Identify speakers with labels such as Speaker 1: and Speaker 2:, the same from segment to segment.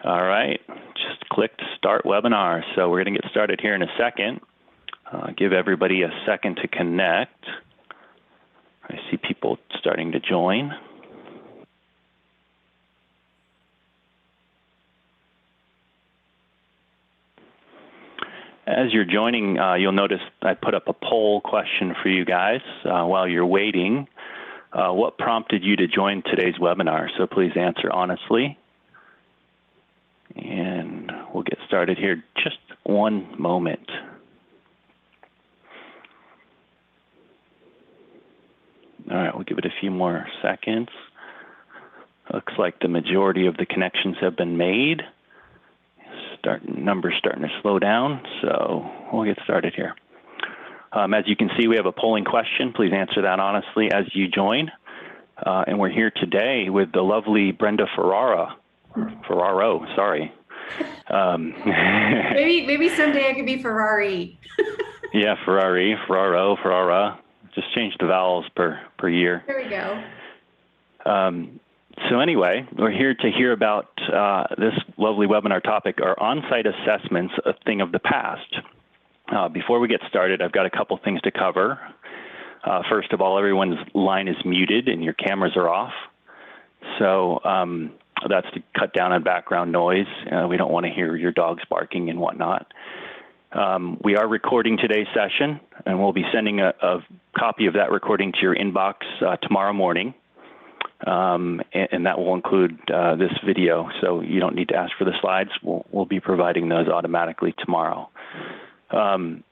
Speaker 1: All right, just click Start Webinar. So we're going to get started here in a second. Give everybody a second to connect. I see people starting to join. As you're joining, you'll notice I put up a poll question for you guys while you're waiting. What prompted you to join today's webinar? So please answer honestly. And we'll get started here just one moment. All right, we'll give it a few more seconds. Looks like the majority of the connections have been made. Numbers starting to slow down, so we'll get started here. As you can see, we have a polling question. Please answer that honestly as you join. And we're here today with the lovely Brenda Ferraro, sorry.
Speaker 2: Maybe someday I could be Ferrari.
Speaker 1: Yeah, Ferraro, Ferrara. Just change the vowels per year.
Speaker 2: There we go.
Speaker 1: So anyway, we're here to hear about this lovely webinar topic, are on-site assessments a thing of the past? Before we get started, I've got a couple things to cover. First of all, everyone's line is muted and your cameras are off. So that's to cut down on background noise. We don't want to hear your dogs barking and whatnot. We are recording today's session, and we'll be sending a copy of that recording to your inbox tomorrow morning. And that will include this video, so you don't need to ask for the slides. We'll be providing those automatically tomorrow.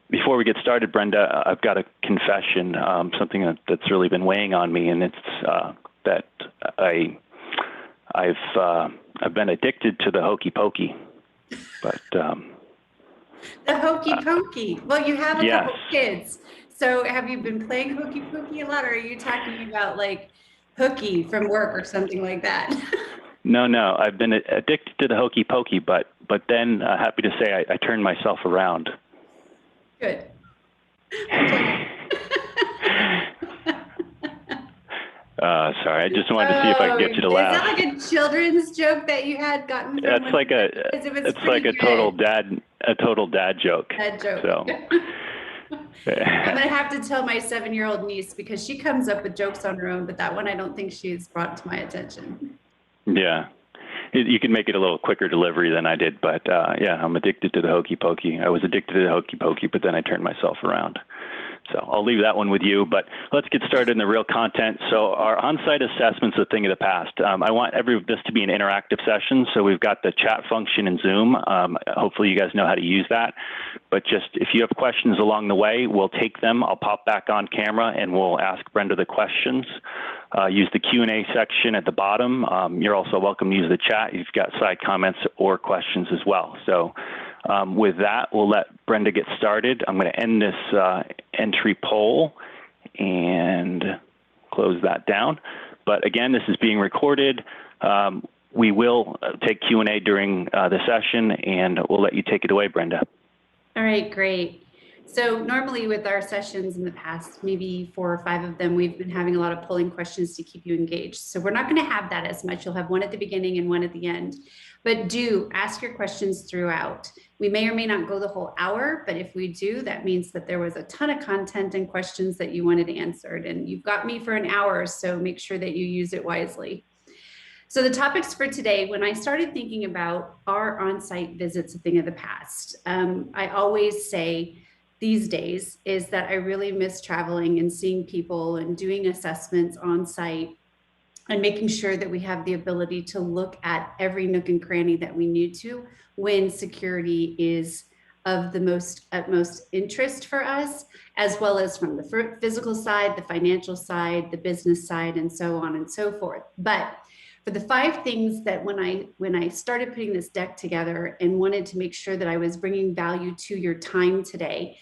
Speaker 1: Before we get started, Brenda, I've got a confession, something that's really been weighing on me, and it's that I've been addicted to the hokey pokey. But
Speaker 2: the hokey pokey. Well, you have a couple kids, so have you been playing hokey pokey a lot, or are you talking about like hooky from work or something like that?
Speaker 1: No, I've been addicted to the hokey pokey, but then happy to say I turned myself around.
Speaker 2: Good.
Speaker 1: Sorry, I just wanted to see if I could get you to laugh.
Speaker 2: Is that like a children's joke that you had gotten from?
Speaker 1: It's like a total dad joke.
Speaker 2: Dad joke.
Speaker 1: So.
Speaker 2: I'm gonna have to tell my 7-year-old niece, because she comes up with jokes on her own, but that one I don't think she's brought to my attention.
Speaker 1: Yeah, you can make it a little quicker delivery than I did, but yeah, I'm addicted to the hokey pokey. I was addicted to the hokey pokey, but then I turned myself around. So I'll leave that one with you, but let's get started in the real content. So our on-site assessment's a thing of the past. I want this to be an interactive session, so we've got the chat function in Zoom. Hopefully you guys know how to use that, but just if you have questions along the way, we'll take them. I'll pop back on camera and we'll ask Brenda the questions. Use the Q&A section at the bottom. You're also welcome to use the chat. You've got side comments or questions as well. So with that, we'll let Brenda get started. I'm going to end this entry poll and close that down. But again, this is being recorded. We will take Q&A during the session, and we'll let you take it away, Brenda.
Speaker 2: All right, great. So normally with our sessions in the past, maybe 4 or 5 of them, we've been having a lot of polling questions to keep you engaged. So we're not going to have that as much. You'll have one at the beginning and one at the end. But do ask your questions throughout. We may or may not go the whole hour, but if we do, that means that there was a ton of content and questions that you wanted answered. And you've got me for an hour, so make sure that you use it wisely. So the topics for today, when I started thinking about our on-site visits, a thing of the past, I always say these days is that I really miss traveling and seeing people and doing assessments on site and making sure that we have the ability to look at every nook and cranny that we need to when security is of the utmost interest for us, as well as from the physical side, the financial side, the business side, and so on and so forth. But for the 5 things that when I started putting this deck together and wanted to make sure that I was bringing value to your time today,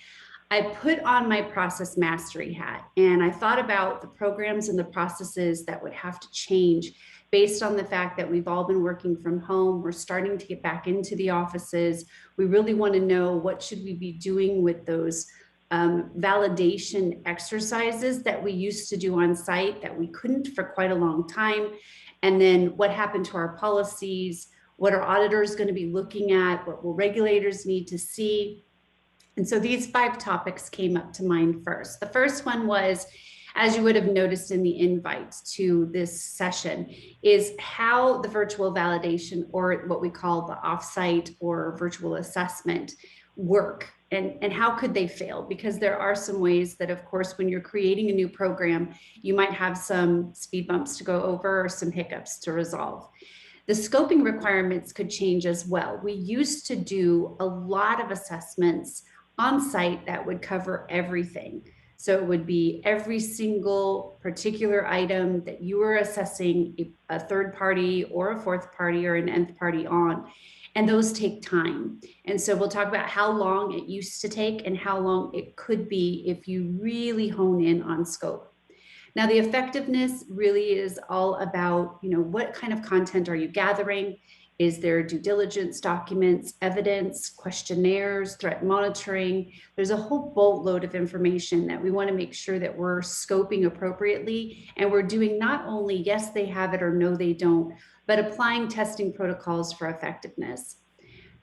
Speaker 2: I put on my process mastery hat, and I thought about the programs and the processes that would have to change based on the fact that we've all been working from home. We're starting to get back into the offices. We really want to know what should we be doing with those validation exercises that we used to do on site that we couldn't for quite a long time. And then what happened to our policies? What are auditors going to be looking at? What will regulators need to see? And so these 5 topics came up to mind first. The first one was, as you would have noticed in the invite to this session, is how the virtual validation, or what we call the offsite or virtual assessment, work, and how could they fail? Because there are some ways that, of course, when you're creating a new program, you might have some speed bumps to go over or some hiccups to resolve. The scoping requirements could change as well. We used to do a lot of assessments on site that would cover everything. So it would be every single particular item that you were assessing a third party or a fourth party or an nth party on. And those take time. And so we'll talk about how long it used to take and how long it could be if you really hone in on scope. Now, the effectiveness really is all about, what kind of content are you gathering? Is there due diligence documents, evidence, questionnaires, threat monitoring? There's a whole boatload of information that we want to make sure that we're scoping appropriately. And we're doing not only yes, they have it or no, they don't, but applying testing protocols for effectiveness.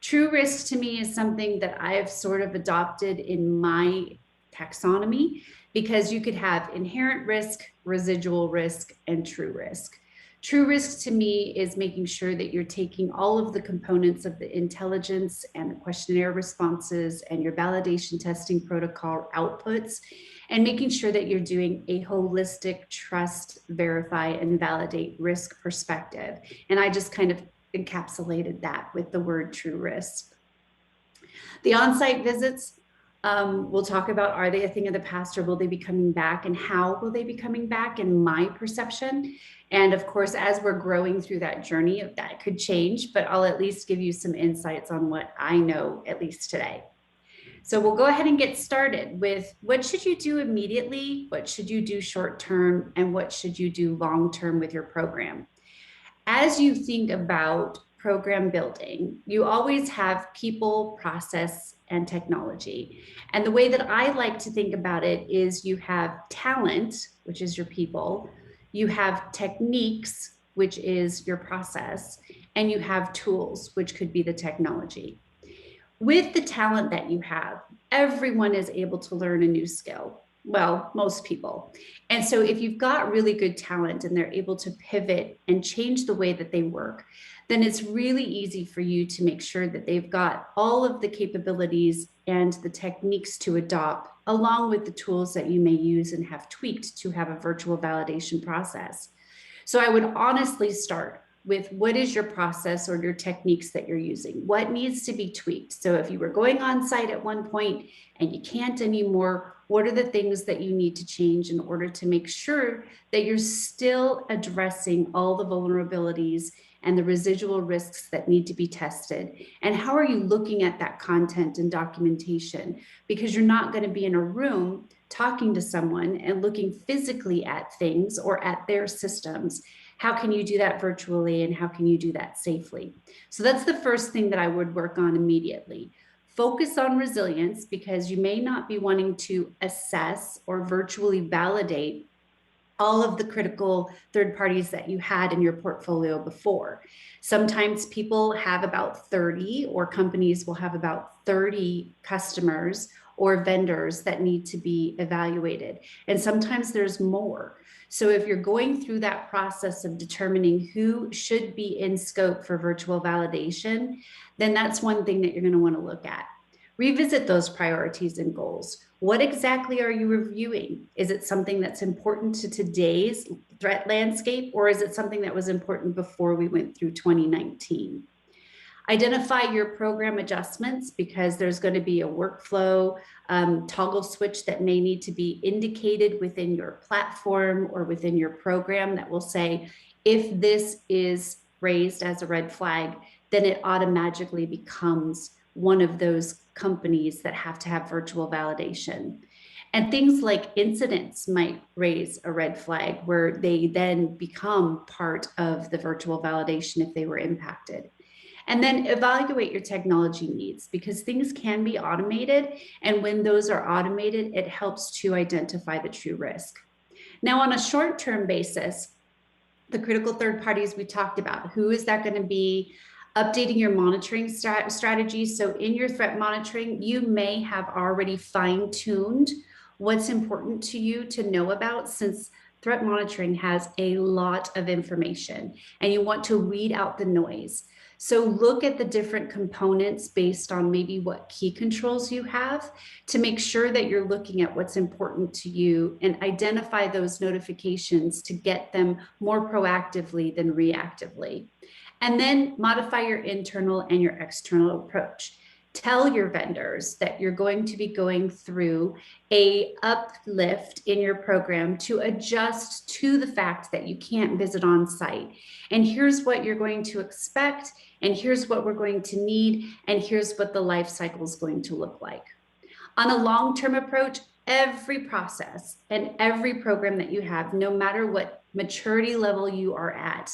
Speaker 2: True risk to me is something that I have sort of adopted in my taxonomy, because you could have inherent risk, residual risk, and true risk. True risk to me is making sure that you're taking all of the components of the intelligence and the questionnaire responses and your validation testing protocol outputs, and making sure that you're doing a holistic trust, verify, and validate risk perspective. And I just kind of encapsulated that with the word true risk. The on-site visits, we'll talk about, are they a thing of the past, or will they be coming back, and how will they be coming back in my perception? And of course, as we're growing through that journey, that could change, but I'll at least give you some insights on what I know, at least today. So we'll go ahead and get started with, what should you do immediately? What should you do short-term? And what should you do long-term with your program? As you think about program building, you always have people, process, and technology. And the way that I like to think about it is, you have talent, which is your people, you have techniques, which is your process, and you have tools, which could be the technology. With the talent that you have, everyone is able to learn a new skill. Well, most people. And so if you've got really good talent and they're able to pivot and change the way that they work, then it's really easy for you to make sure that they've got all of the capabilities and the techniques to adopt, along with the tools that you may use and have tweaked to have a virtual validation process. So I would honestly start with, what is your process or your techniques that you're using? What needs to be tweaked? So if you were going on site at one point and you can't anymore, what are the things that you need to change in order to make sure that you're still addressing all the vulnerabilities and the residual risks that need to be tested? And how are you looking at that content and documentation? Because you're not going to be in a room talking to someone and looking physically at things or at their systems. How can you do that virtually, and how can you do that safely? So that's the first thing that I would work on immediately. Focus on resilience, because you may not be wanting to assess or virtually validate all of the critical third parties that you had in your portfolio before. Sometimes people have about 30, or companies will have about 30 customers or vendors that need to be evaluated. And sometimes there's more. So if you're going through that process of determining who should be in scope for virtual validation, then that's one thing that you're going to want to look at. Revisit those priorities and goals. What exactly are you reviewing? Is it something that's important to today's threat landscape, or is it something that was important before we went through 2019? Identify your program adjustments, because there's going to be a workflow toggle switch that may need to be indicated within your platform or within your program that will say, if this is raised as a red flag, then it automatically becomes one of those companies that have to have virtual validation. And things like incidents might raise a red flag, where they then become part of the virtual validation if they were impacted. And then evaluate your technology needs, because things can be automated. And when those are automated, it helps to identify the true risk. Now, on a short-term basis, the critical third parties we talked about, who is that going to be? Updating your monitoring strategy. So in your threat monitoring, you may have already fine-tuned what's important to you to know about, since threat monitoring has a lot of information and you want to weed out the noise. So look at the different components based on maybe what key controls you have to make sure that you're looking at what's important to you and identify those notifications to get them more proactively than reactively. And then modify your internal and your external approach. Tell your vendors that you're going to be going through a uplift in your program to adjust to the fact that you can't visit on site. And here's what you're going to expect, and here's what we're going to need, and here's what the life cycle is going to look like. On a long-term approach, every process and every program that you have, no matter what maturity level you are at,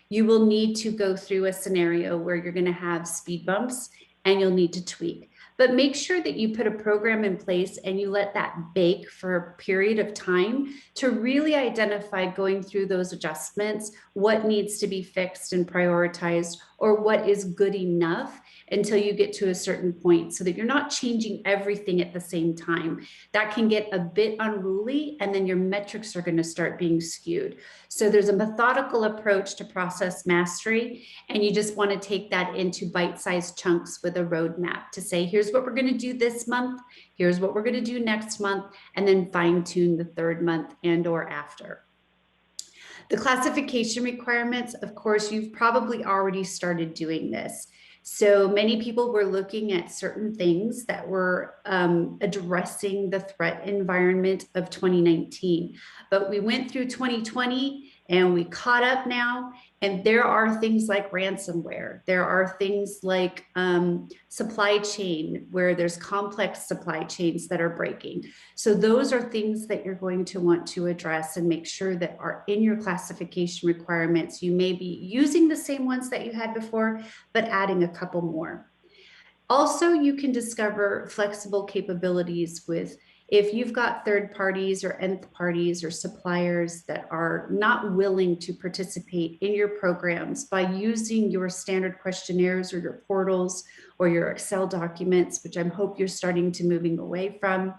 Speaker 2: you will need to go through a scenario where you're going to have speed bumps and you'll need to tweak. But make sure that you put a program in place and you let that bake for a period of time to really identify, going through those adjustments, what needs to be fixed and prioritized, or what is good enough until you get to a certain point, so that you're not changing everything at the same time. That can get a bit unruly, and then your metrics are going to start being skewed. So there's a methodical approach to process mastery, and you just want to take that into bite-sized chunks with a roadmap to say, here's what we're going to do this month, here's what we're going to do next month, and then fine-tune the third month and or after. The classification requirements, of course, you've probably already started doing this. So many people were looking at certain things that were addressing the threat environment of 2019. But we went through 2020 and we caught up now. And there are things like ransomware. There are things like supply chain, where there's complex supply chains that are breaking. So those are things that you're going to want to address and make sure that are in your classification requirements. You may be using the same ones that you had before, but adding a couple more. Also, you can discover flexible capabilities with, if you've got third parties or nth parties or suppliers that are not willing to participate in your programs, by using your standard questionnaires or your portals or your Excel documents, which I hope you're starting to moving away from,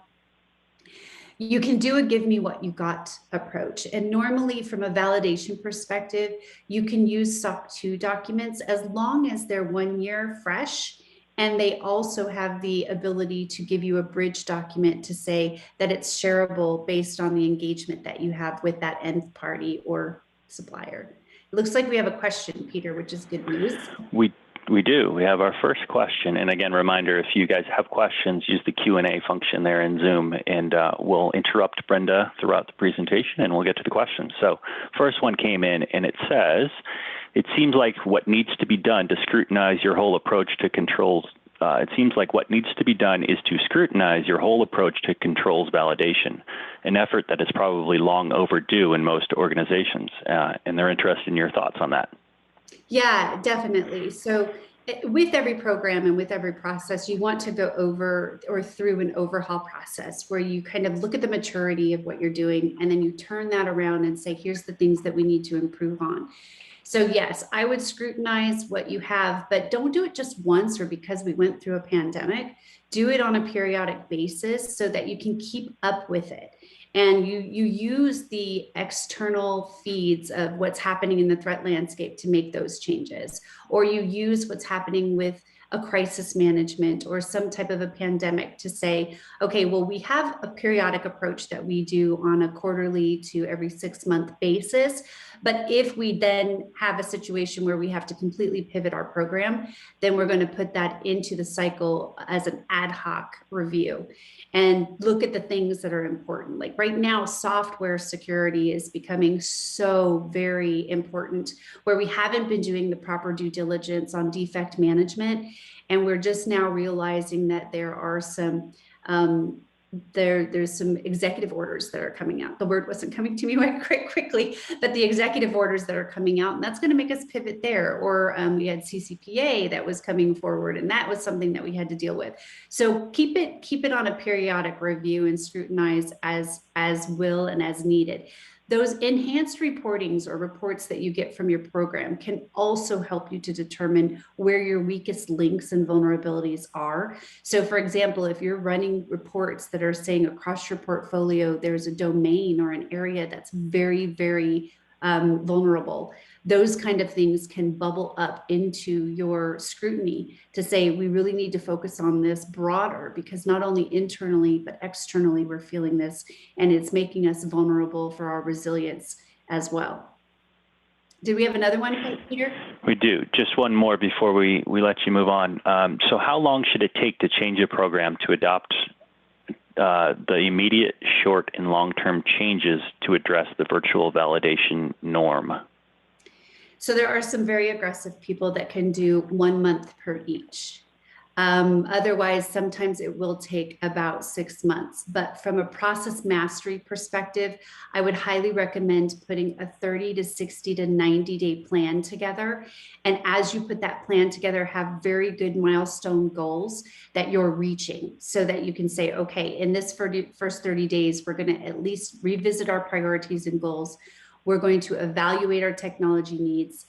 Speaker 2: you can do a give me what you got approach. And normally from a validation perspective, you can use SOC 2 documents as long as they're 1 year fresh. And they also have the ability to give you a bridge document to say that it's shareable based on the engagement that you have with that nth party or supplier. It looks like we have a question, Peter, which is good news.
Speaker 1: We do. We have our first question. And again, reminder, if you guys have questions, use the Q&A function there in Zoom, and we'll interrupt Brenda throughout the presentation and we'll get to the questions. So first one came in and it says, it seems like what needs to be done to scrutinize your whole approach to controls. It seems like what needs to be done is to scrutinize your whole approach to controls validation, an effort that is probably long overdue in most organizations. And they're interested in your thoughts on that.
Speaker 2: Yeah, definitely. So with every program and with every process, you want to go over or through an overhaul process where you kind of look at the maturity of what you're doing, and then you turn that around and say, here's the things that we need to improve on. So yes, I would scrutinize what you have, but don't do it just once or because we went through a pandemic. Do it on a periodic basis so that you can keep up with it. And you use the external feeds of what's happening in the threat landscape to make those changes, or you use what's happening with a crisis management or some type of a pandemic to say, okay, well, we have a periodic approach that we do on a quarterly to every 6 month basis. But if we then have a situation where we have to completely pivot our program, then we're going to put that into the cycle as an ad hoc review and look at the things that are important. Like right now, software security is becoming so very important, where we haven't been doing the proper due diligence on defect management. And we're just now realizing that there are some, there's some executive orders that are coming out. The word wasn't coming to me quite quickly, but the executive orders that are coming out, and that's going to make us pivot there. Or we had CCPA that was coming forward, and that was something that we had to deal with. So keep it on a periodic review and scrutinize as will and as needed. Those enhanced reportings or reports that you get from your program can also help you to determine where your weakest links and vulnerabilities are. So for example, if you're running reports that are saying across your portfolio, there's a domain or an area that's very, very vulnerable, those kind of things can bubble up into your scrutiny to say, we really need to focus on this broader, because not only internally, but externally, we're feeling this, and it's making us vulnerable for our resilience as well. Did we have another one, Peter?
Speaker 1: We do. Just one more before we let you move on. So how long should it take to change a program to adopt the immediate, short, and long-term changes to address the virtual validation norm?
Speaker 2: So there are some very aggressive people that can do 1 month per each. Otherwise, sometimes it will take about 6 months. But from a process mastery perspective, I would highly recommend putting a 30 to 60 to 90-day plan together. And as you put that plan together, have very good milestone goals that you're reaching, so that you can say, okay, in this first 30 days, we're going to at least revisit our priorities and goals. We're going to evaluate our technology needs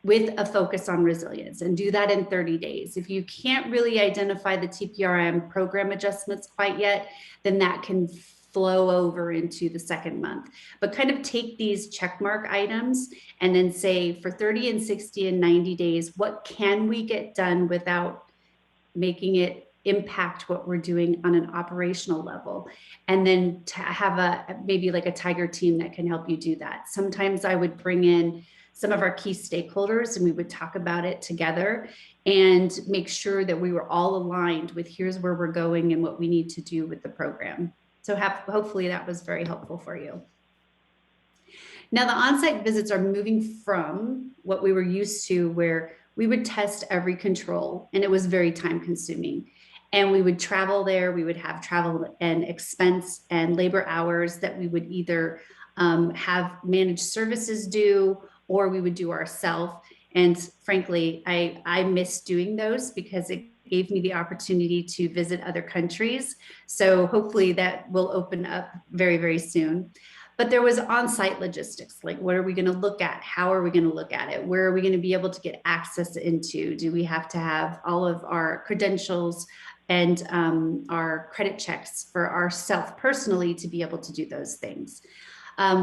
Speaker 2: with a focus on resilience, and do that in 30 days. If you can't really identify the TPRM program adjustments quite yet, then that can flow over into the second month. But kind of take these checkmark items and then say, for 30 and 60 and 90 days, what can we get done without making it impact what we're doing on an operational level? And then to have maybe like a tiger team that can help you do that. Sometimes I would bring in some of our key stakeholders and we would talk about it together and make sure that we were all aligned with, here's where we're going and what we need to do with the program. So hopefully that was very helpful for you. Now, the on-site visits are moving from what we were used to, where we would test every control and it was very time consuming. And we would travel there, we would have travel and expense and labor hours that we would either have managed services do, or we would do ourselves. And frankly, I miss doing those because it gave me the opportunity to visit other countries. So hopefully that will open up very, very soon. But there was on-site logistics, like what are we going to look at? How are we going to look at it? Where are we going to be able to get access into? Do we have to have all of our credentials and our credit checks for ourselves personally to be able to do those things?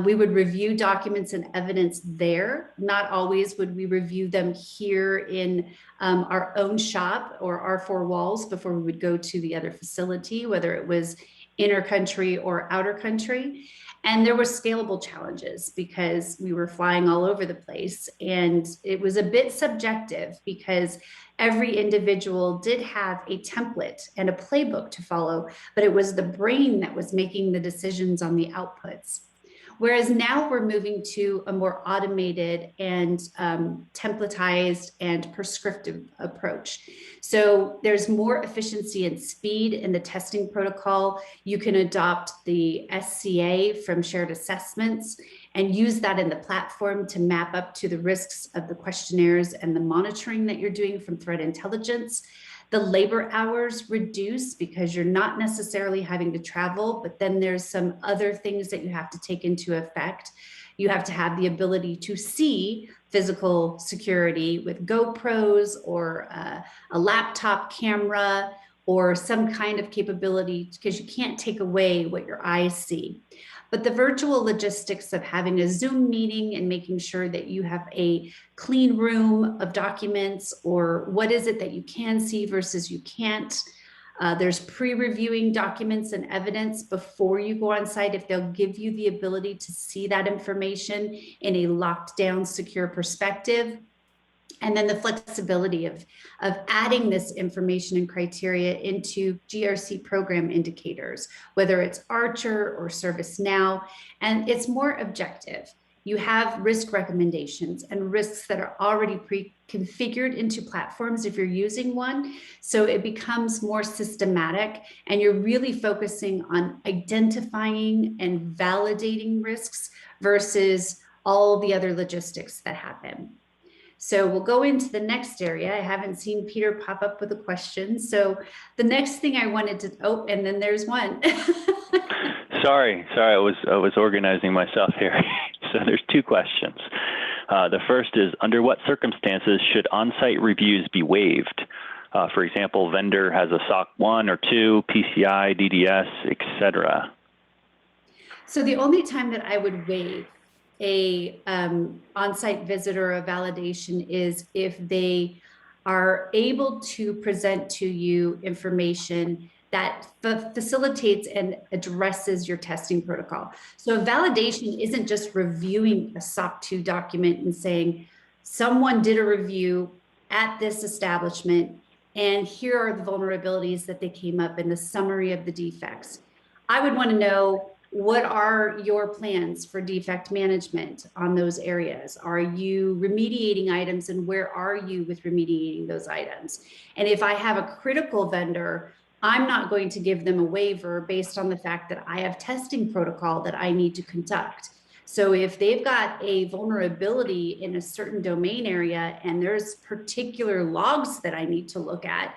Speaker 2: We would review documents and evidence there. Not always would we review them here in our own shop or our four walls before we would go to the other facility, whether it was inner country or outer country. And there were scalable challenges because we were flying all over the place. And it was a bit subjective because every individual did have a template and a playbook to follow, but it was the brain that was making the decisions on the outputs. Whereas now we're moving to a more automated and templatized and prescriptive approach. So there's more efficiency and speed in the testing protocol. You can adopt the SCA from shared assessments and use that in the platform to map up to the risks of the questionnaires and the monitoring that you're doing from threat intelligence. The labor hours reduce because you're not necessarily having to travel, but then there's some other things that you have to take into effect. You have to have the ability to see physical security with GoPros or a laptop camera or some kind of capability, because you can't take away what your eyes see. But the virtual logistics of having a Zoom meeting and making sure that you have a clean room of documents, or what is it that you can see versus you can't. There's pre-reviewing documents and evidence before you go on site if they'll give you the ability to see that information in a locked down, secure perspective. And then the flexibility of adding this information and criteria into GRC program indicators, whether it's Archer or ServiceNow, and it's more objective. You have risk recommendations and risks that are already pre-configured into platforms if you're using one. So it becomes more systematic and you're really focusing on identifying and validating risks versus all the other logistics that happen. So we'll go into the next area. I haven't seen Peter pop up with a question. So the next thing I wanted to, and then there's one.
Speaker 1: Sorry, I was organizing myself here. So there's two questions. The first is, under what circumstances should on-site reviews be waived? For example, vendor has a SOC 1 or 2, PCI, DDS, etc.
Speaker 2: So the only time that I would waive a on-site visit or a validation is if they are able to present to you information that facilitates and addresses your testing protocol. So a validation isn't just reviewing a SOC 2 document and saying, someone did a review at this establishment, and here are the vulnerabilities that they came up in the summary of the defects. I would want to know, what are your plans for defect management on those areas? Are you remediating items, and where are you with remediating those items? And if I have a critical vendor, I'm not going to give them a waiver based on the fact that I have testing protocol that I need to conduct. So if they've got a vulnerability in a certain domain area and there's particular logs that I need to look at,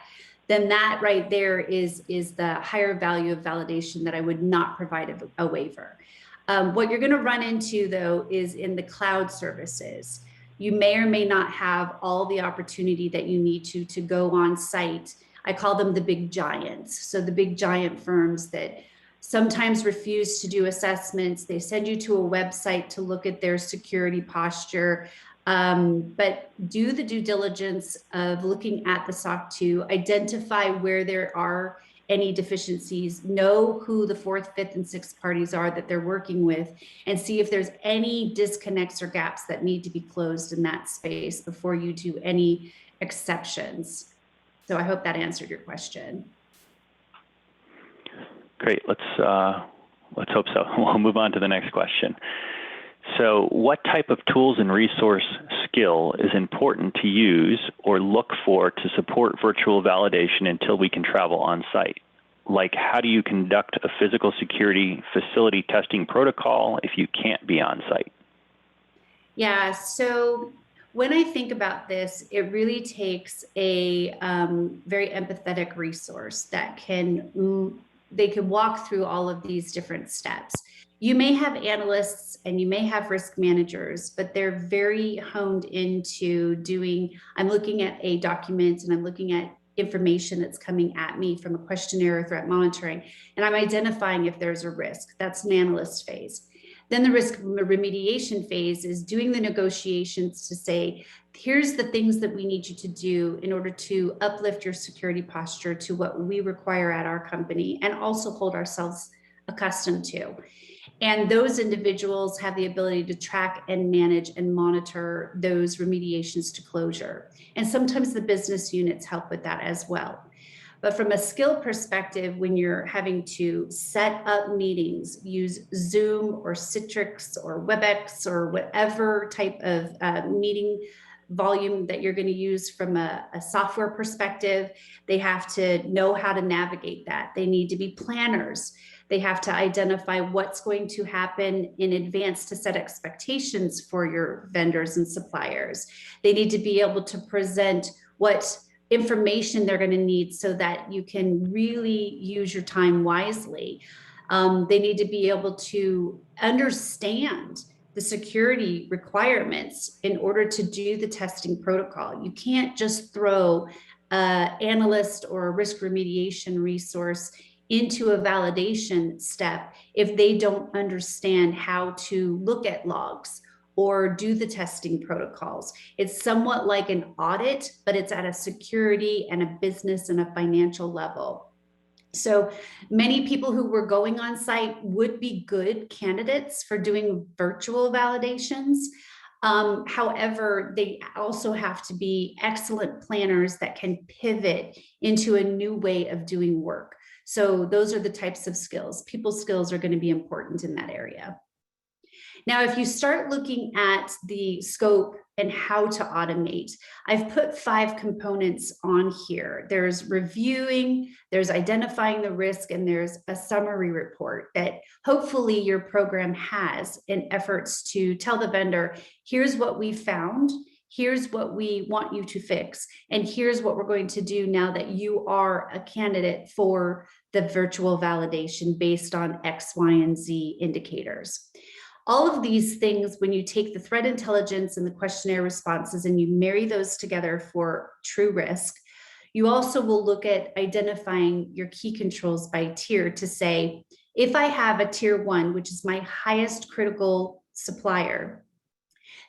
Speaker 2: then that right there is the higher value of validation that I would not provide a waiver. What you're going to run into, though, is in the cloud services. You may or may not have all the opportunity that you need to go on site. I call them the big giants. So the big giant firms that sometimes refuse to do assessments. They send you to a website to look at their security posture. But do the due diligence of looking at the SOC 2, identify where there are any deficiencies, know who the 4th, 5th, and 6th parties are that they're working with, and see if there's any disconnects or gaps that need to be closed in that space before you do any exceptions. So I hope that answered your question.
Speaker 1: Great. Let's hope so. We'll move on to the next question. So what type of tools and resource skill is important to use or look for to support virtual validation until we can travel on site? Like, how do you conduct a physical security facility testing protocol if you can't be on site?
Speaker 2: Yeah, so when I think about this, it really takes a very empathetic resource that they can walk through all of these different steps. You may have analysts and you may have risk managers, but they're very honed into I'm looking at a document and I'm looking at information that's coming at me from a questionnaire or threat monitoring, and I'm identifying if there's a risk. That's an analyst phase. Then the risk remediation phase is doing the negotiations to say, here's the things that we need you to do in order to uplift your security posture to what we require at our company and also hold ourselves accustomed to. And those individuals have the ability to track and manage and monitor those remediations to closure. And sometimes the business units help with that as well. But from a skill perspective, when you're having to set up meetings, use Zoom or Citrix or WebEx or whatever type of meeting volume that you're going to use from a software perspective, they have to know how to navigate that. They need to be planners. They have to identify what's going to happen in advance to set expectations for your vendors and suppliers. They need to be able to present what information they're going to need so that you can really use your time wisely. They need to be able to understand the security requirements in order to do the testing protocol. You can't just throw an analyst or a risk remediation resource into a validation step if they don't understand how to look at logs or do the testing protocols. It's somewhat like an audit, but it's at a security and a business and a financial level. So many people who were going on site would be good candidates for doing virtual validations. However, they also have to be excellent planners that can pivot into a new way of doing work. So those are the types of skills. People skills are going to be important in that area. Now, if you start looking at the scope and how to automate, I've put 5 components on here. There's reviewing, there's identifying the risk, and there's a summary report that hopefully your program has in efforts to tell the vendor, here's what we found, here's what we want you to fix, and here's what we're going to do now that you are a candidate for the virtual validation based on X, Y, and Z indicators. All of these things, when you take the threat intelligence and the questionnaire responses and you marry those together for true risk, you also will look at identifying your key controls by tier to say, if I have a tier 1, which is my highest critical supplier,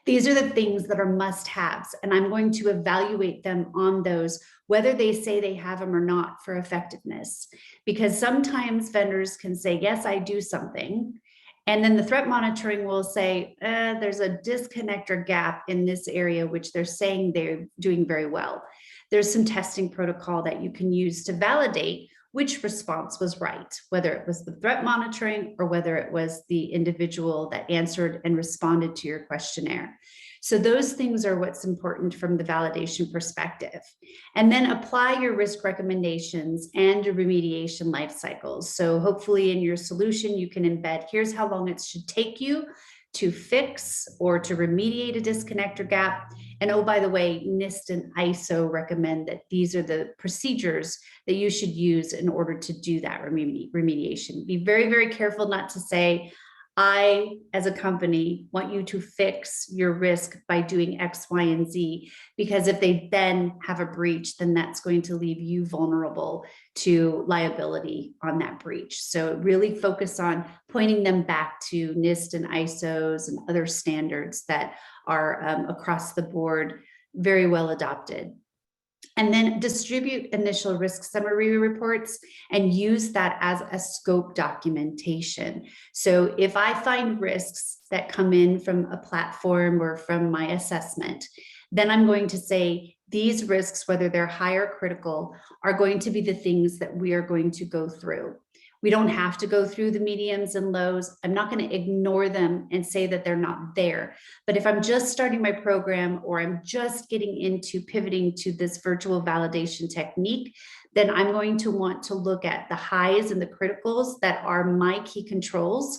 Speaker 2: these are the things that are must-haves, and I'm going to evaluate them on those, whether they say they have them or not, for effectiveness. Because sometimes vendors can say, yes, I do something, and then the threat monitoring will say, there's a disconnect or gap in this area, which they're saying they're doing very well. There's some testing protocol that you can use to validate which response was right, whether it was the threat monitoring or whether it was the individual that answered and responded to your questionnaire. So those things are what's important from the validation perspective. And then apply your risk recommendations and your remediation life cycles. So hopefully in your solution, you can embed, here's how long it should take you to fix or to remediate a disconnect or gap. And oh, by the way, NIST and ISO recommend that these are the procedures that you should use in order to do that remediation. Be very, very careful not to say, I, as a company, want you to fix your risk by doing X, Y, and Z, because if they then have a breach, then that's going to leave you vulnerable to liability on that breach. So really focus on pointing them back to NIST and ISOs and other standards that are across the board very well adopted. And then distribute initial risk summary reports and use that as a scope documentation. So if I find risks that come in from a platform or from my assessment, then I'm going to say these risks, whether they're high or critical, are going to be the things that we are going to go through. We don't have to go through the mediums and lows. I'm not going to ignore them and say that they're not there. But if I'm just starting my program or I'm just getting into pivoting to this virtual validation technique, then I'm going to want to look at the highs and the criticals that are my key controls.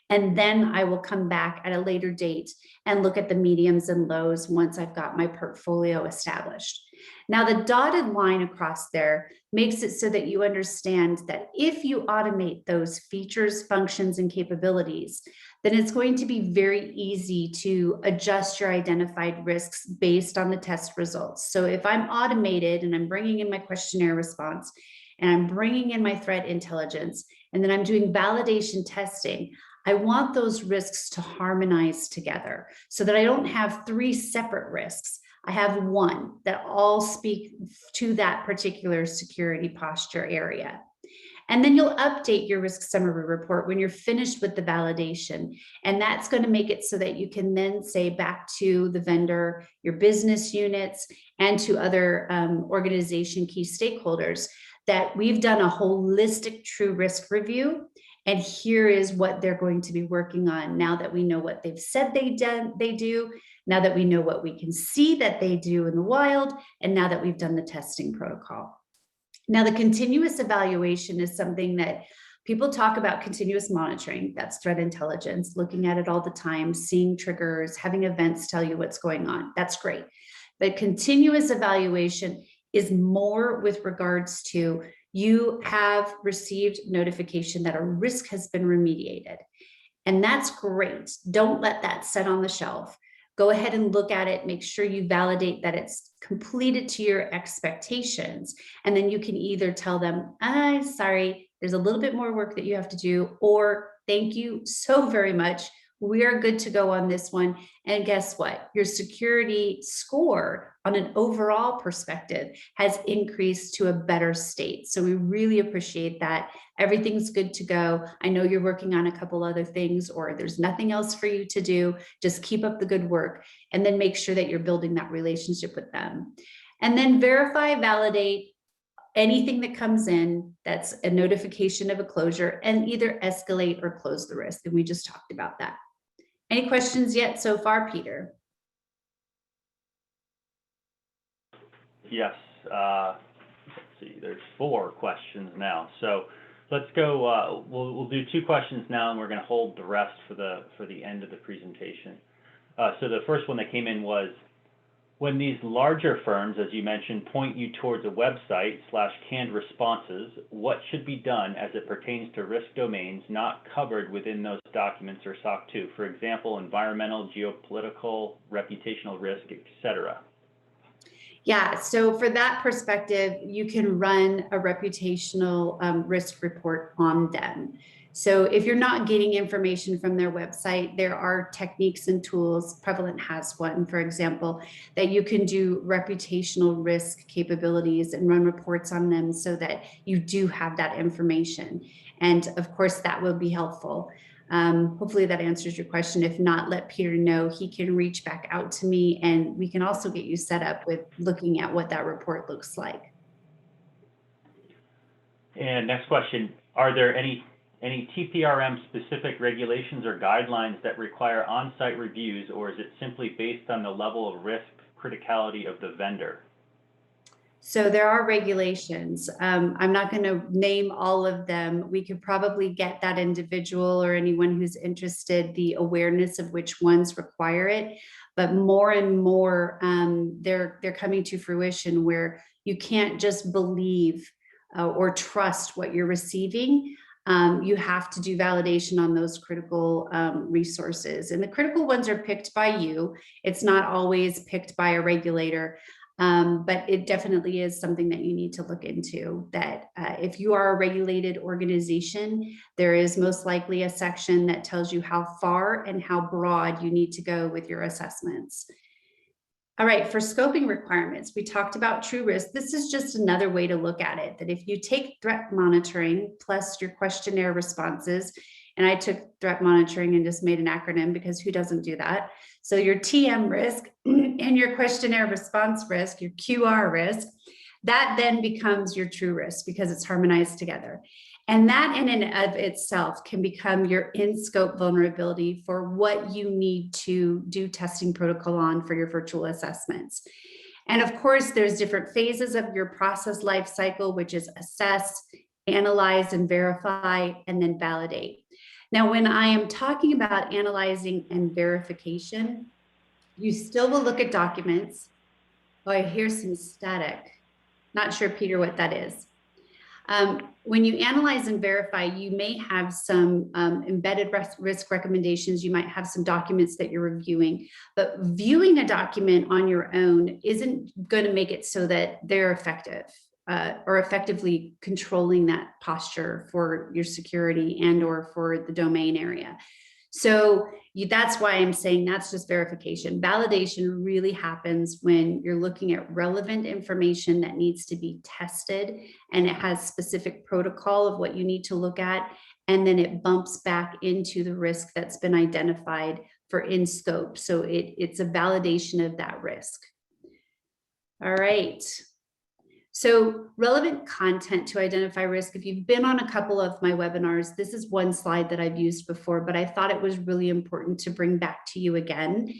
Speaker 2: And then I will come back at a later date and look at the mediums and lows once I've got my portfolio established. Now, the dotted line across there makes it so that you understand that if you automate those features, functions, and capabilities, then it's going to be very easy to adjust your identified risks based on the test results. So if I'm automated and I'm bringing in my questionnaire response and I'm bringing in my threat intelligence, and then I'm doing validation testing, I want those risks to harmonize together so that I don't have 3 separate risks. I have one that all speak to that particular security posture area. And then you'll update your risk summary report when you're finished with the validation. And that's going to make it so that you can then say back to the vendor, your business units, and to other organization key stakeholders that we've done a holistic true risk review. And here is what they're going to be working on now that we know what they've said they do, now that we know what we can see that they do in the wild, and now that we've done the testing protocol. Now, the continuous evaluation is something that people talk about. Continuous monitoring, that's threat intelligence, looking at it all the time, seeing triggers, having events tell you what's going on. That's great. But continuous evaluation is more with regards to you have received notification that a risk has been remediated. And that's great. Don't let that sit on the shelf. Go ahead and look at it, make sure you validate that it's completed to your expectations. And then you can either tell them, I'm sorry, there's a little bit more work that you have to do, or thank you so very much. We are good to go on this one. And guess what? Your security score on an overall perspective has increased to a better state. So we really appreciate that. Everything's good to go. I know you're working on a couple other things, or there's nothing else for you to do. Just keep up the good work, and then make sure that you're building that relationship with them. And then verify, validate anything that comes in that's a notification of a closure, and either escalate or close the risk. And we just talked about that. Any questions yet so far, Peter?
Speaker 1: Yes. Let's see, there's 4 questions now. So let's go, we'll do 2 questions now, and we're going to hold the rest for the end of the presentation. So the first one that came in was,
Speaker 3: When these larger firms, as you mentioned, point you towards a website / canned responses, what should be done as it pertains to risk domains not covered within those documents or SOC 2? For example, environmental, geopolitical, reputational risk, etc.
Speaker 2: Yeah, so for that perspective, you can run a reputational risk report on them. So if you're not getting information from their website, there are techniques and tools. Prevalent has one, for example, that you can do reputational risk capabilities and run reports on them so that you do have that information. And of course, that will be helpful. Hopefully that answers your question. If not, let Peter know. He can reach back out to me, and we can also get you set up with looking at what that report looks like.
Speaker 3: And next question, are there any TPRM specific regulations or guidelines that require on-site reviews, or is it simply based on the level of risk criticality of the vendor?
Speaker 2: So there are regulations. I'm not going to name all of them. We could probably get that individual or anyone who's interested the awareness of which ones require it. But more and more, they're coming to fruition where you can't just believe or trust what you're receiving. You have to do validation on those critical resources. And the critical ones are picked by you. It's not always picked by a regulator. But it definitely is something that you need to look into, that if you are a regulated organization, there is most likely a section that tells you how far and how broad you need to go with your assessments. All right, for scoping requirements, we talked about true risk. This is just another way to look at it, that if you take threat monitoring plus your questionnaire responses, and I took threat monitoring and just made an acronym because who doesn't do that? So your TM risk and your questionnaire response risk, your QR risk, that then becomes your true risk because it's harmonized together. And that in and of itself can become your in-scope vulnerability for what you need to do testing protocol on for your virtual assessments. And of course, there's different phases of your process life cycle, which is assess, analyze and verify, and then validate. Now, when I am talking about analyzing and verification, you still will look at documents. Oh, I hear some static. Not sure, Peter, what that is. When you analyze and verify, you may have some embedded risk recommendations. You might have some documents that you're reviewing, but viewing a document on your own isn't going to make it so that they're effective. Or effectively controlling that posture for your security and or for the domain area. So that's why I'm saying that's just verification. Validation really happens when you're looking at relevant information that needs to be tested and it has specific protocol of what you need to look at. And then it bumps back into the risk that's been identified for in scope. So it's a validation of that risk. All right. So relevant content to identify risk. If you've been on a couple of my webinars, this is one slide that I've used before, but I thought it was really important to bring back to you again.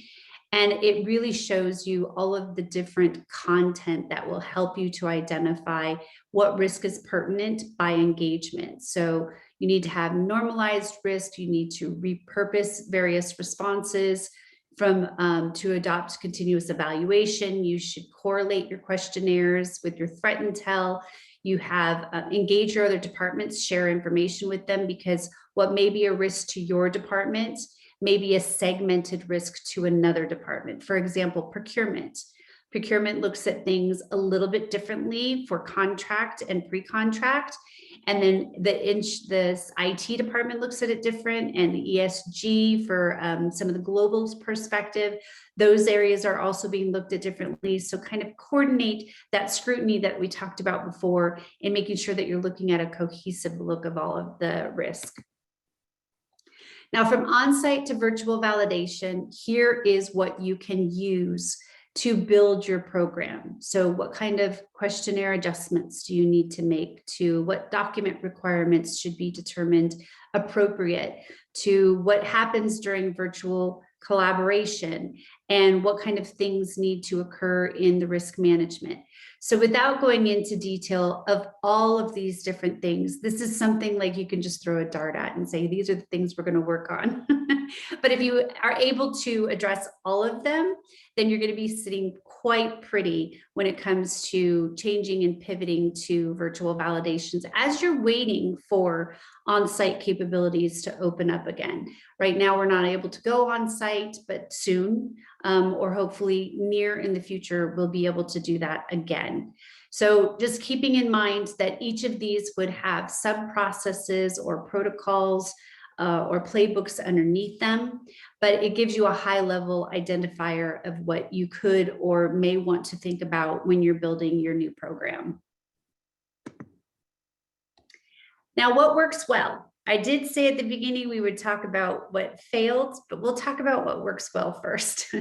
Speaker 2: And it really shows you all of the different content that will help you to identify what risk is pertinent by engagement. So you need to have normalized risk. You need to repurpose various responses to adopt continuous evaluation. You should correlate your questionnaires with your threat intel. You have engage your other departments, share information with them, because what may be a risk to your department may be a segmented risk to another department. For example, procurement. Procurement looks at things a little bit differently for contract and pre-contract. And then this IT department looks at it different, and the ESG for some of the global perspective. Those areas are also being looked at differently. So kind of coordinate that scrutiny that we talked about before in making sure that you're looking at a cohesive look of all of the risk. Now, from on-site to virtual validation, here is what you can use to build your program. So what kind of questionnaire adjustments do you need to make, to what document requirements should be determined appropriate, to what happens during virtual collaboration, and what kind of things need to occur in the risk management. So without going into detail of all of these different things, this is something like you can just throw a dart at and say, these are the things we're going to work on. But if you are able to address all of them, then you're going to be sitting quite pretty when it comes to changing and pivoting to virtual validations as you're waiting for on-site capabilities to open up again. Right now, we're not able to go on site, but soon, or hopefully near in the future, we'll be able to do that again. So just keeping in mind that each of these would have sub-processes or protocols or playbooks underneath them, but it gives you a high-level identifier of what you could or may want to think about when you're building your new program. Now, what works well? I did say at the beginning we would talk about what failed, but we'll talk about what works well first.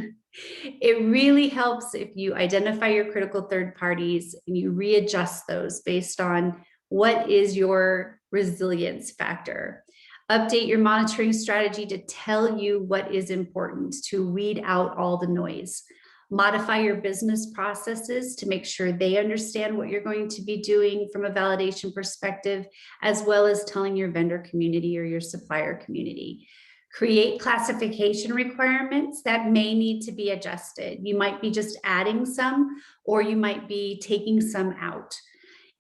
Speaker 2: It really helps if you identify your critical third parties and you readjust those based on what is your resilience factor. Update your monitoring strategy to tell you what is important, to weed out all the noise. Modify your business processes to make sure they understand what you're going to be doing from a validation perspective, as well as telling your vendor community or your supplier community. Create classification requirements that may need to be adjusted. You might be just adding some, or you might be taking some out.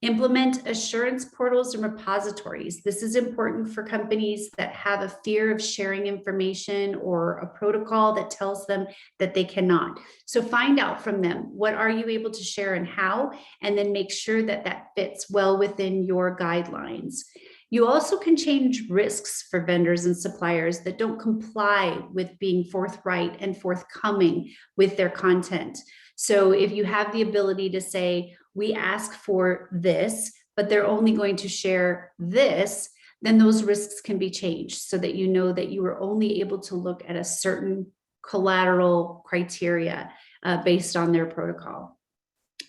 Speaker 2: Implement assurance portals and repositories. This is important for companies that have a fear of sharing information or a protocol that tells them that they cannot. So find out from them, what are you able to share and how, and then make sure that that fits well within your guidelines. You also can change risks for vendors and suppliers that don't comply with being forthright and forthcoming with their content. So if you have the ability to say, we ask for this, but they're only going to share this, then those risks can be changed so that you know that you are only able to look at a certain collateral criteria based on their protocol.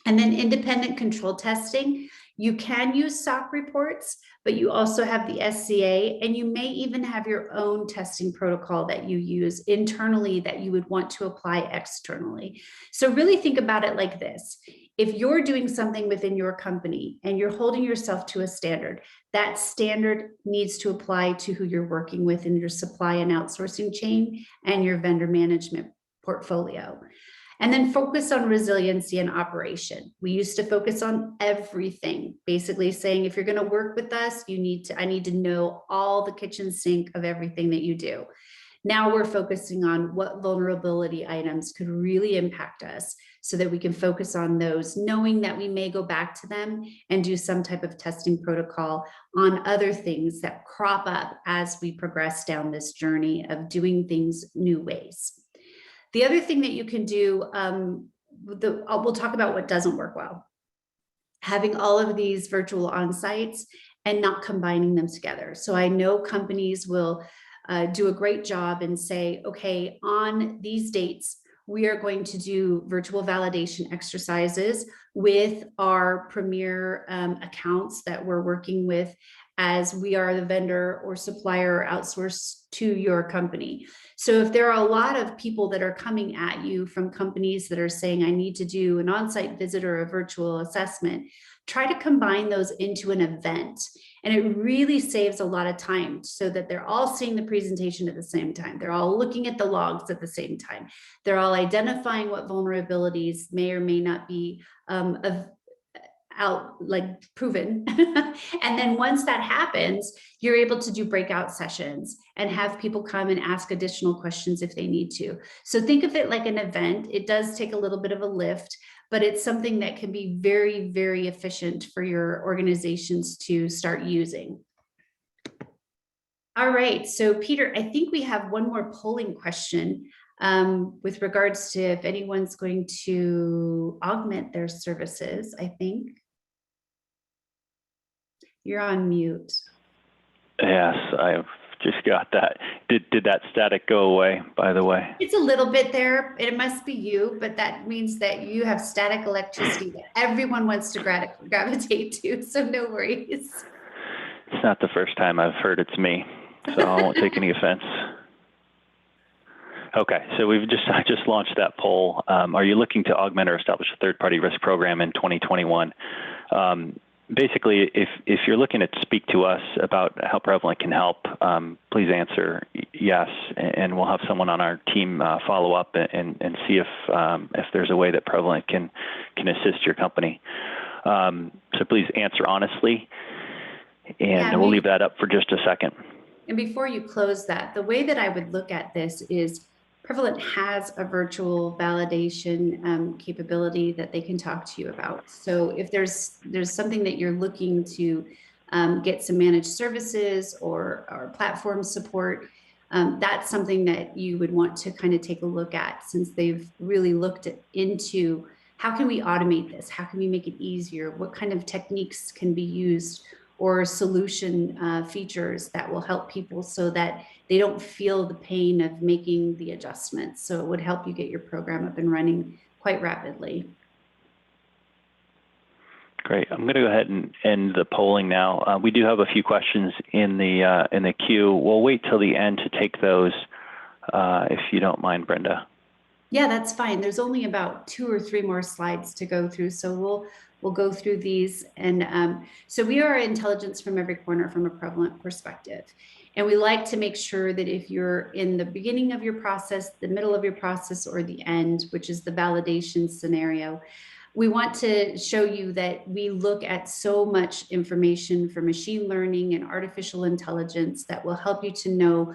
Speaker 2: And then independent control testing. You can use SOC reports, but you also have the SCA, and you may even have your own testing protocol that you use internally that you would want to apply externally. So really think about it like this. If you're doing something within your company and you're holding yourself to a standard, that standard needs to apply to who you're working with in your supply and outsourcing chain and your vendor management portfolio. And then focus on resiliency and operation. We used to focus on everything, basically saying, if you're going to work with us, I need to know all the kitchen sink of everything that you do. Now we're focusing on what vulnerability items could really impact us so that we can focus on those, knowing that we may go back to them and do some type of testing protocol on other things that crop up as we progress down this journey of doing things new ways. The other thing that you can do, we'll talk about what doesn't work well. Having all of these virtual on-sites and not combining them together. So I know companies will do a great job and say, okay, on these dates, we are going to do virtual validation exercises with our premier accounts that we're working with as we are the vendor or supplier or outsource to your company. So if there are a lot of people that are coming at you from companies that are saying, I need to do an on-site visit or a virtual assessment, try to combine those into an event. And it really saves a lot of time so that they're all seeing the presentation at the same time. They're all looking at the logs at the same time. They're all identifying what vulnerabilities may or may not be proven. And then once that happens, you're able to do breakout sessions and have people come and ask additional questions if they need to. So think of it like an event. It does take a little bit of a lift, but it's something that can be very, very efficient for your organizations to start using. All right, so Peter, I think we have one more polling question with regards to if anyone's going to augment their services, I think. You're on mute.
Speaker 1: Yes, I've just got that. Did that static go away, by the way?
Speaker 2: It's a little bit there. It must be you, but that means that you have static electricity that everyone wants to gravitate to, so no worries.
Speaker 1: It's not the first time I've heard it's me, so I won't take any offense. Okay, so I just launched that poll. Are you looking to augment or establish a third-party risk program in 2021? basically, if you're looking to speak to us about how Prevalent can help, please answer yes, and we'll have someone on our team follow up and see if there's a way that Prevalent can assist your company. So please answer honestly, and we'll leave that up for just a second.
Speaker 2: And before you close that, the way that I would look at this is Prevalent has a virtual validation capability that they can talk to you about. So if there's something that you're looking to get some managed services or platform support, that's something that you would want to kind of take a look at, since they've really looked into how can we automate this? How can we make it easier? What kind of techniques can be used, or solution features that will help people so that they don't feel the pain of making the adjustments. So it would help you get your program up and running quite rapidly.
Speaker 1: Great. I'm going to go ahead and end the polling now. We do have a few questions in the queue. We'll wait till the end to take those, if you don't mind, Brenda.
Speaker 2: Yeah, that's fine. There's only about 2 or 3 more slides to go through, so we'll go through these. And so we are intelligence from every corner from a Prevalent perspective. And we like to make sure that if you're in the beginning of your process, the middle of your process, or the end, which is the validation scenario, we want to show you that we look at so much information for machine learning and artificial intelligence that will help you to know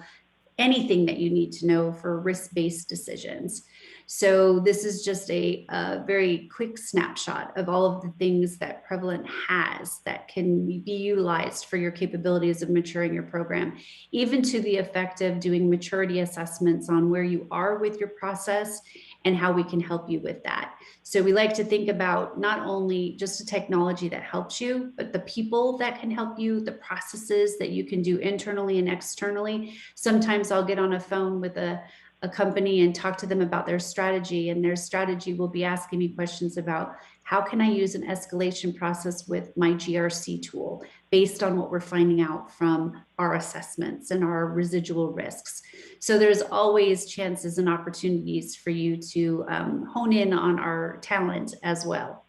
Speaker 2: anything that you need to know for risk-based decisions. So this is just a very quick snapshot of all of the things that Prevalent has that can be utilized for your capabilities of maturing your program, even to the effect of doing maturity assessments on where you are with your process and how we can help you with that. So we like to think about not only just a technology that helps you, but the people that can help you, the processes that you can do internally and externally. Sometimes I'll get on a phone with a company and talk to them about their strategy, and their strategy will be asking me questions about how can I use an escalation process with my GRC tool based on what we're finding out from our assessments and our residual risks. So there's always chances and opportunities for you to hone in on our talent as well.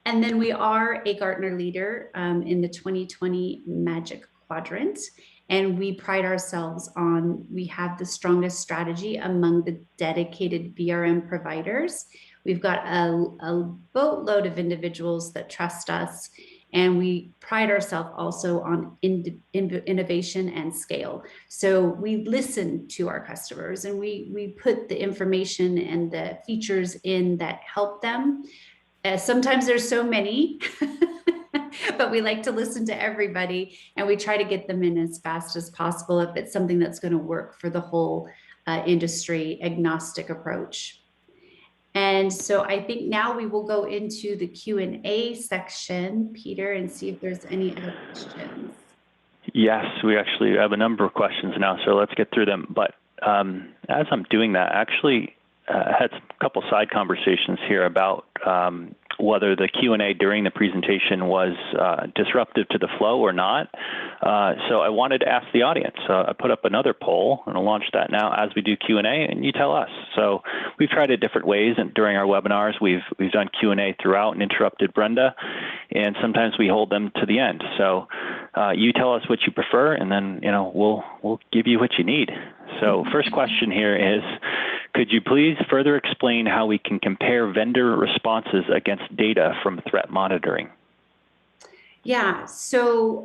Speaker 2: And then we are a Gartner leader in the 2020 Magic Quadrant. And we pride ourselves on, we have the strongest strategy among the dedicated BRM providers. We've got a boatload of individuals that trust us, and we pride ourselves also on innovation and scale. So we listen to our customers, and we put the information and the features in that help them. Sometimes there's so many, but we like to listen to everybody, and we try to get them in as fast as possible if it's something that's going to work for the whole industry agnostic approach. And so I think now we will go into the Q&A section, Peter, and see if there's any other questions.
Speaker 1: Yes, we actually have a number of questions now, so let's get through them. But as I'm doing that, actually had a couple side conversations here about whether the Q&A during the presentation was disruptive to the flow or not. So I wanted to ask the audience. I put up another poll, and I'll launch that now as we do Q&A, and you tell us. So we've tried it different ways, and during our webinars, we've done Q&A throughout and interrupted Brenda, and sometimes we hold them to the end. So you tell us what you prefer, and then we'll give you what you need. So first question here is, could you please further explain how we can compare vendor responses against data from threat monitoring?
Speaker 2: Yeah, so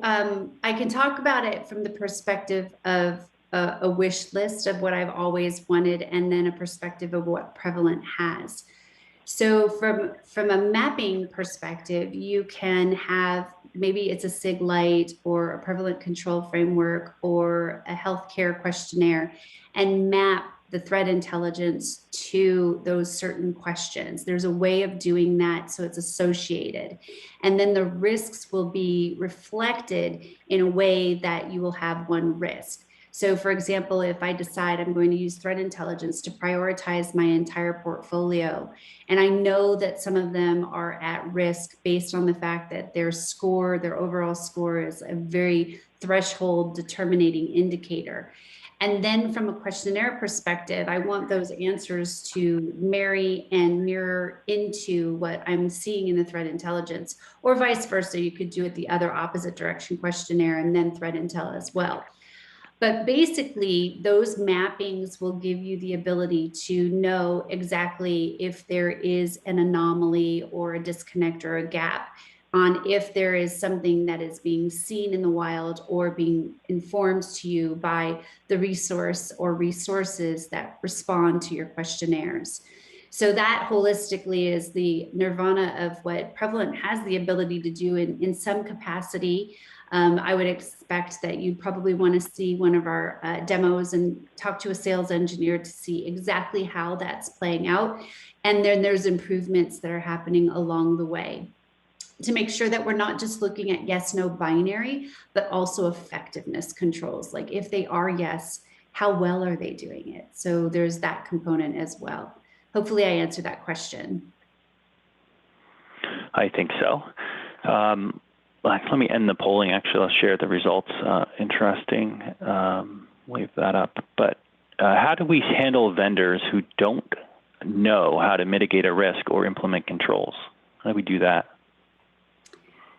Speaker 2: I can talk about it from the perspective of a wish list of what I've always wanted, and then a perspective of what Prevalent has. So from a mapping perspective, you can have, maybe it's a SIG-Lite or a prevalent control framework or a healthcare questionnaire, and map the threat intelligence to those certain questions. There's a way of doing that, so it's associated. And then the risks will be reflected in a way that you will have one risk. So for example, if I decide I'm going to use threat intelligence to prioritize my entire portfolio, and I know that some of them are at risk based on the fact that their score, their overall score, is a very threshold determining indicator. And then from a questionnaire perspective, I want those answers to marry and mirror into what I'm seeing in the threat intelligence, or vice versa. You could do it the other opposite direction, questionnaire and then threat intel as well. But basically, those mappings will give you the ability to know exactly if there is an anomaly or a disconnect or a gap on if there is something that is being seen in the wild or being informed to you by the resource or resources that respond to your questionnaires. So that holistically is the nirvana of what Prevalent has the ability to do in some capacity. I would expect that you probably want to see one of our demos and talk to a sales engineer to see exactly how that's playing out. And then there's improvements that are happening along the way to make sure that we're not just looking at yes, no binary, but also effectiveness controls. Like if they are yes, how well are they doing it? So there's that component as well. Hopefully I answered that question.
Speaker 1: I think so. Let me end the polling. Actually, I'll share the results. Interesting. Leave that up. But how do we handle vendors who don't know how to mitigate a risk or implement controls? How do we do that?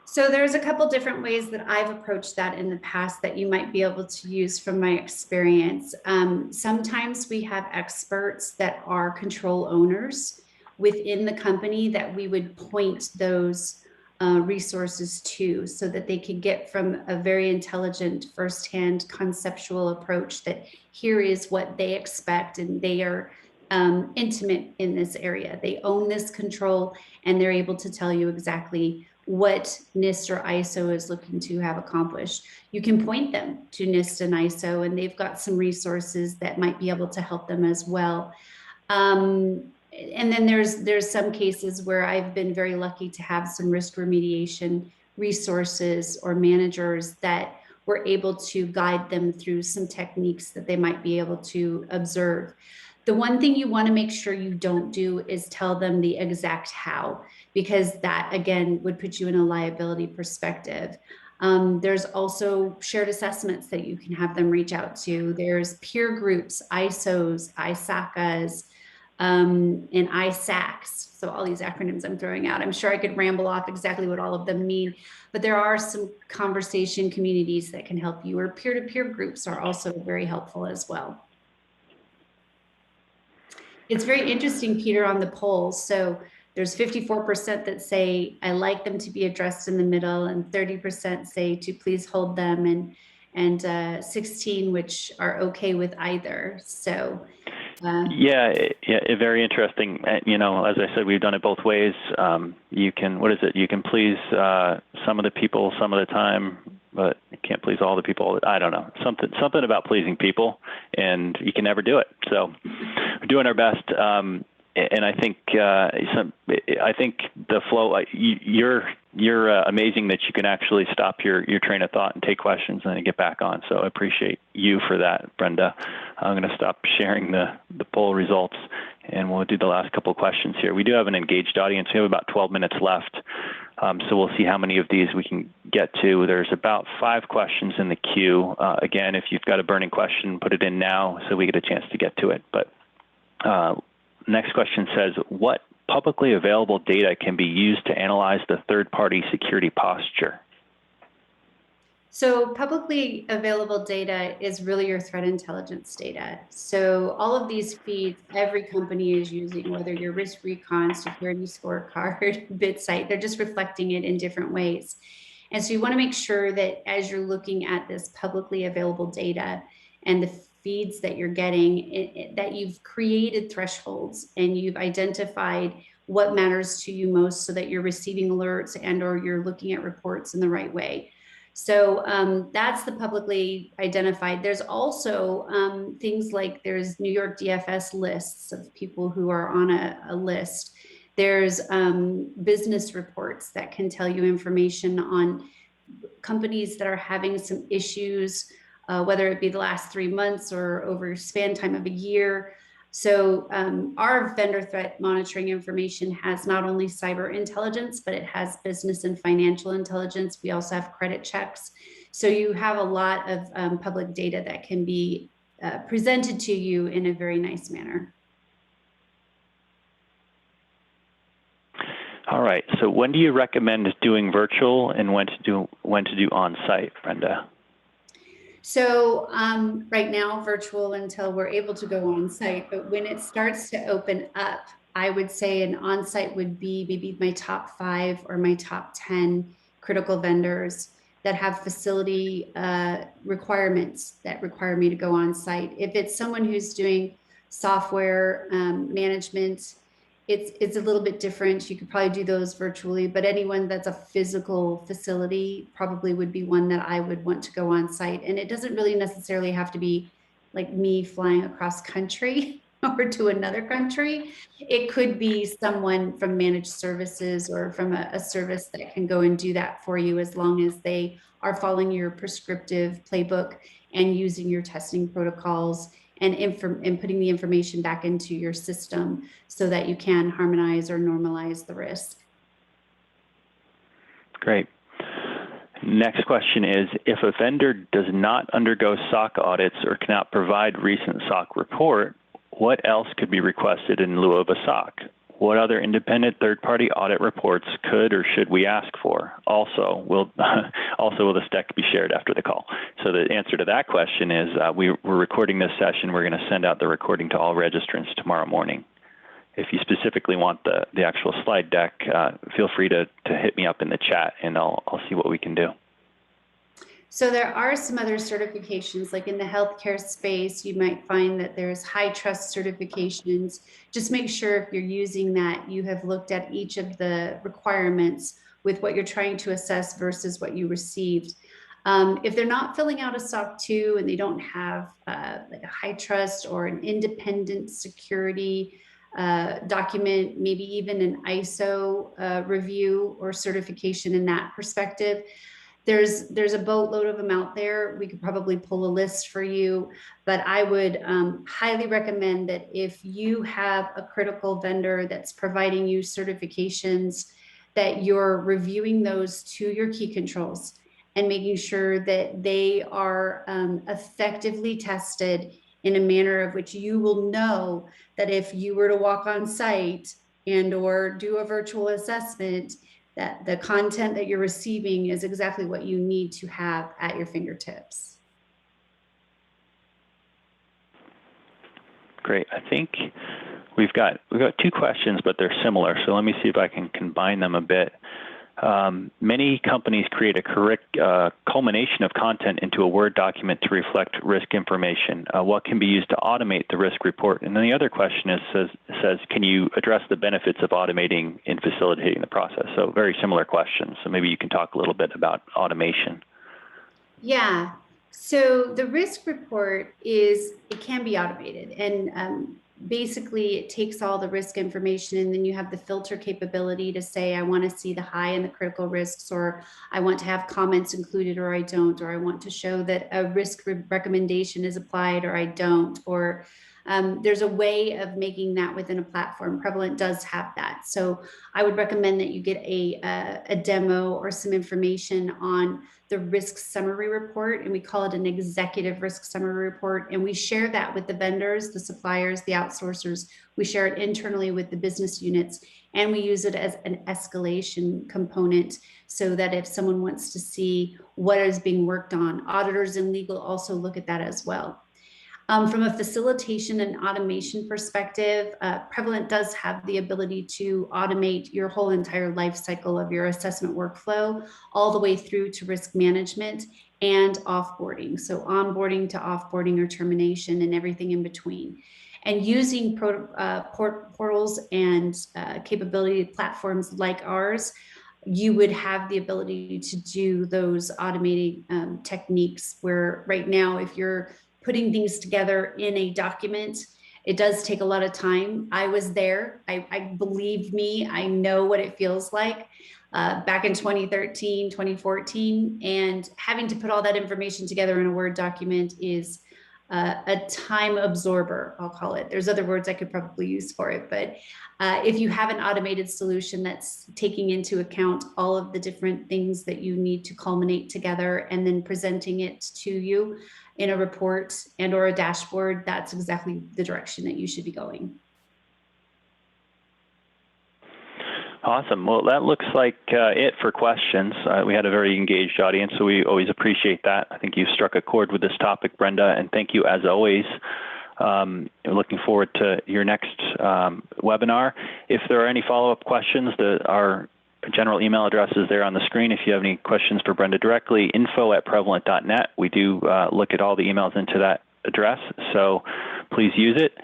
Speaker 2: So there's a couple different ways that I've approached that in the past that you might be able to use from my experience. Sometimes we have experts that are control owners within the company that we would point those resources to so that they could get from a very intelligent firsthand conceptual approach that here is what they expect, and they are intimate in this area. They own this control and they're able to tell you exactly what NIST or ISO is looking to have accomplished. You can point them to NIST and ISO, and they've got some resources that might be able to help them as well. And then there's some cases where I've been very lucky to have some risk remediation resources or managers that were able to guide them through some techniques that they might be able to observe. The one thing you want to make sure you don't do is tell them the exact how, because that, again, would put you in a liability perspective. There's also shared assessments that you can have them reach out to. There's peer groups, ISOs, ISACAs, and ISACs. So all these acronyms I'm throwing out. I'm sure I could ramble off exactly what all of them mean, but there are some conversation communities that can help you, or peer-to-peer groups are also very helpful as well. It's very interesting, Peter, on the polls. So there's 54% that say, I like them to be addressed in the middle, and 30% say to please hold them, and 16 which are okay with either. So
Speaker 1: yeah, very interesting. You know, as I said, we've done it both ways. You can, what is it? You can please some of the people some of the time, but you can't please all the people. I don't know, something about pleasing people, and you can never do it. So we're doing our best. And I think the flow. You're amazing that you can actually stop your train of thought and take questions and then get back on. So I appreciate you for that, Brenda. I'm going to stop sharing the poll results, and we'll do the last couple of questions here. We do have an engaged audience. We have about 12 minutes left, so we'll see how many of these we can get to. There's about 5 questions in the queue. Again, if you've got a burning question, put it in now so we get a chance to get to it. But next question says, what publicly available data can be used to analyze the third-party security posture?
Speaker 2: So publicly available data is really your threat intelligence data. So all of these feeds, every company is using, whether you're Risk Recon, Security Scorecard, BitSite, they're just reflecting it in different ways. And so you want to make sure that as you're looking at this publicly available data and the feeds that you're getting, that you've created thresholds and you've identified what matters to you most so that you're receiving alerts and or you're looking at reports in the right way. So that's the publicly identified. There's also things like there's New York DFS lists of people who are on a list. There's business reports that can tell you information on companies that are having some issues, whether it be the last 3 months or over a span time of a year. So our vendor threat monitoring information has not only cyber intelligence, but it has business and financial intelligence. We also have credit checks. So you have a lot of public data that can be presented to you in a very nice manner.
Speaker 1: All right. So when do you recommend doing virtual and when to do on-site, Brenda?
Speaker 2: So right now, virtual until we're able to go on site. But when it starts to open up, I would say an on-site would be maybe my top 5 or my top 10 critical vendors that have facility requirements that require me to go on site. If it's someone who's doing software management, it's a little bit different. You could probably do those virtually, but anyone that's a physical facility probably would be one that I would want to go on site. And it doesn't really necessarily have to be like me flying across country or to another country. It could be someone from managed services or from a service that can go and do that for you, as long as they are following your prescriptive playbook and using your testing protocols and putting the information back into your system so that you can harmonize or normalize the risk.
Speaker 1: Great. Next question is, if a vendor does not undergo SOC audits or cannot provide recent SOC report, what else could be requested in lieu of a SOC? What other independent third-party audit reports could or should we ask for? Also, will this deck be shared after the call? So the answer to that question is we're recording this session. We're going to send out the recording to all registrants tomorrow morning. If you specifically want the actual slide deck, feel free to hit me up in the chat, and I'll see what we can do.
Speaker 2: So there are some other certifications, like in the healthcare space, you might find that there's high trust certifications. Just make sure if you're using that, you have looked at each of the requirements with what you're trying to assess versus what you received. If they're not filling out a SOC 2 and they don't have like a high trust or an independent security document, maybe even an ISO review or certification in that perspective, there's a boatload of them out there. We could probably pull a list for you, but I would highly recommend that if you have a critical vendor that's providing you certifications, that you're reviewing those to your key controls and making sure that they are effectively tested in a manner of which you will know that if you were to walk on site and or do a virtual assessment, that the content that you're receiving is exactly what you need to have at your fingertips.
Speaker 1: Great. I think we've got 2 questions, but they're similar. So let me see if I can combine them a bit. Many companies create a correct culmination of content into a Word document to reflect risk information. What can be used to automate the risk report? And then the other question says, can you address the benefits of automating in facilitating the process? So very similar questions. So maybe you can talk a little bit about automation.
Speaker 2: Yeah. So the risk report it can be automated, and basically it takes all the risk information, and then you have the filter capability to say, I want to see the high and the critical risks, or I want to have comments included, or I don't, or I want to show that a risk recommendation is applied, or I don't, or there's a way of making that within a platform. Prevalent does have that. So I would recommend that you get a demo or some information on the risk summary report, and we call it an executive risk summary report. And we share that with the vendors, the suppliers, the outsourcers. We share it internally with the business units, and we use it as an escalation component so that if someone wants to see what is being worked on, auditors and legal also look at that as well. From a facilitation and automation perspective, Prevalent does have the ability to automate your whole entire life cycle of your assessment workflow, all the way through to risk management and offboarding. So onboarding to offboarding or termination and everything in between. And using portals and capability platforms like ours, you would have the ability to do those automating techniques, where right now, if you're putting things together in a document, it does take a lot of time. I was there. I believe me, I know what it feels like back in 2013, 2014, and having to put all that information together in a Word document is a time absorber, I'll call it. There's other words I could probably use for it, but if you have an automated solution that's taking into account all of the different things that you need to culminate together and then presenting it to you in a report and or a dashboard, that's exactly the direction that you should be going.
Speaker 1: Awesome. Well, that looks like it for questions. We had a very engaged audience, so we always appreciate that. I think you struck a chord with this topic, Brenda, and thank you as always. Looking forward to your next webinar. If there are any follow-up questions, our general email address is there on the screen. If you have any questions for Brenda directly, info@prevalent.net. We do look at all the emails into that address, so please use it.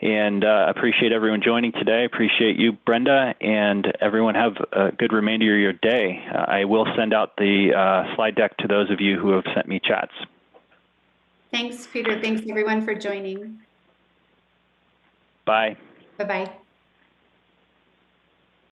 Speaker 1: And appreciate everyone joining today. Appreciate you, Brenda, and everyone have a good remainder of your day. I will send out the slide deck to those of you who have sent me chats.
Speaker 2: Thanks, Peter. Thanks, everyone, for joining.
Speaker 1: Bye.
Speaker 2: Bye-bye.